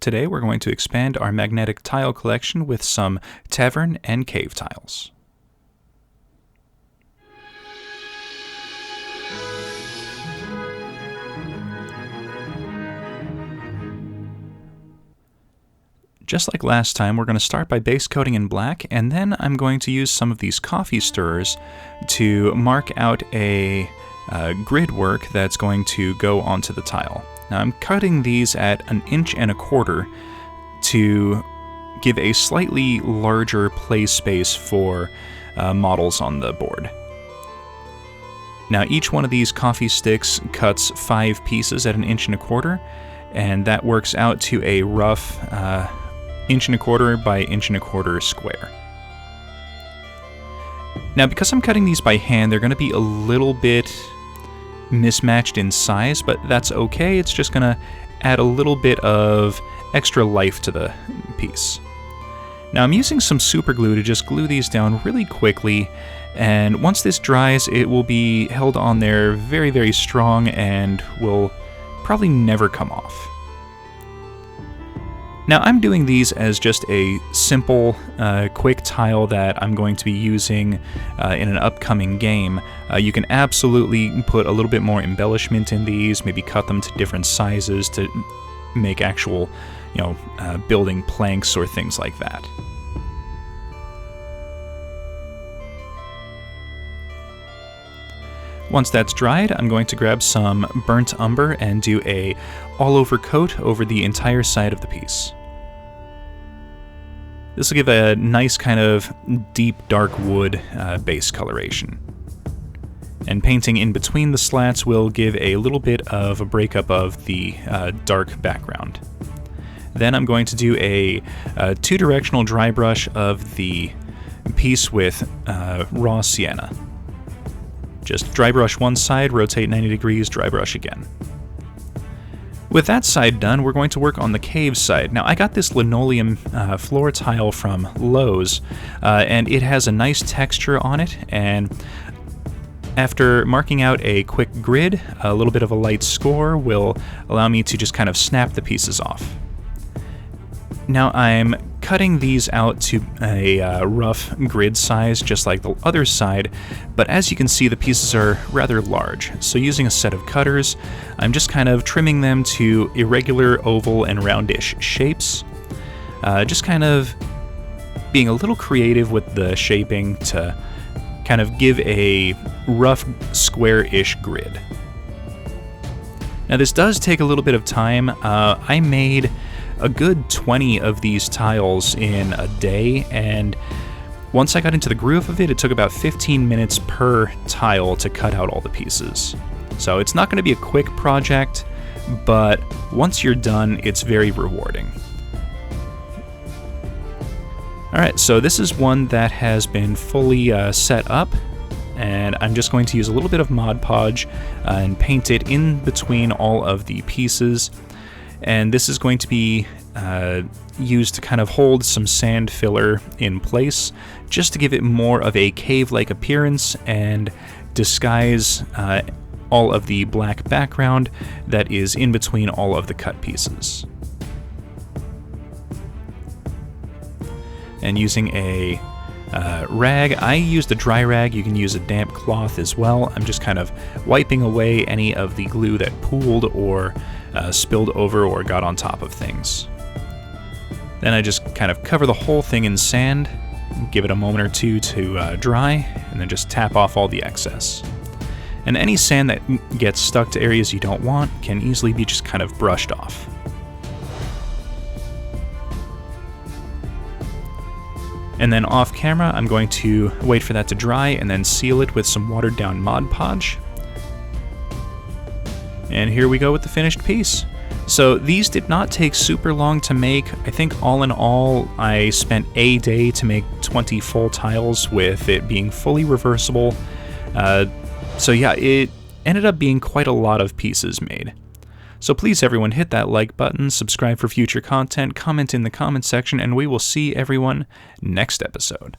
Today we're going to expand our magnetic tile collection with some Tavern and Cave tiles. Just like last time, we're going to start by base coating in black, and then I'm going to use some of these coffee stirrers to mark out a grid work that's going to go onto the tile. Now I'm cutting these at 1.25 inches to give a slightly larger play space for models on the board. Now each one of these coffee sticks cuts 5 pieces at 1.25 inches, and that works out to a rough 1.25 by 1.25 square. Now because I'm cutting these by hand, they're going to be a little bit mismatched in size, but that's okay. It's just going to add a little bit of extra life to the piece. Now I'm using some superglue to just glue these down really quickly, and once this dries, it will be held on there very, very strong and will probably never come off. Now I'm doing these as just a simple, quick tile that I'm going to be using in an upcoming game. You can absolutely put a little bit more embellishment in these, maybe cut them to different sizes to make actual, building planks or things like that. Once that's dried, I'm going to grab some burnt umber and do a all-over coat over the entire side of the piece. This will give a nice kind of deep dark wood base coloration. And painting in between the slats will give a little bit of a breakup of the dark background. Then I'm going to do a two-directional dry brush of the piece with raw sienna. Just dry brush one side, rotate 90 degrees, dry brush again. With that side done, we're going to work on the cave side. Now, I got this linoleum floor tile from Lowe's, and it has a nice texture on it, and after marking out a quick grid, a little bit of a light score will allow me to just kind of snap the pieces off. Now I'm cutting these out to a rough grid size, just like the other side, but as you can see, the pieces are rather large. So using a set of cutters, I'm just kind of trimming them to irregular oval and roundish shapes. Just kind of being a little creative with the shaping to kind of give a rough square-ish grid. Now this does take a little bit of time. I made a good 20 of these tiles in a day, and once I got into the groove of it, it took about 15 minutes per tile to cut out all the pieces. So it's not going to be a quick project, but once you're done, it's very rewarding. Alright, so this is one that has been fully set up, and I'm just going to use a little bit of Mod Podge and paint it in between all of the pieces. And this is going to be used to kind of hold some sand filler in place, just to give it more of a cave-like appearance and disguise all of the black background that is in between all of the cut pieces. And using a rag, I used a dry rag. You can use a damp cloth as well. I'm just kind of wiping away any of the glue that pooled or spilled over or got on top of things. Then I just kind of cover the whole thing in sand, give it a moment or two to dry, and then just tap off all the excess. And any sand that gets stuck to areas you don't want can easily be just kind of brushed off. And then off camera, I'm going to wait for that to dry and then seal it with some watered down Mod Podge. And here we go with the finished piece. So these did not take super long to make. I think all in all, I spent a day to make 20 full tiles with it being fully reversible. So yeah, it ended up being quite a lot of pieces made. So please everyone hit that like button, subscribe for future content, comment in the comment section, and we will see everyone next episode.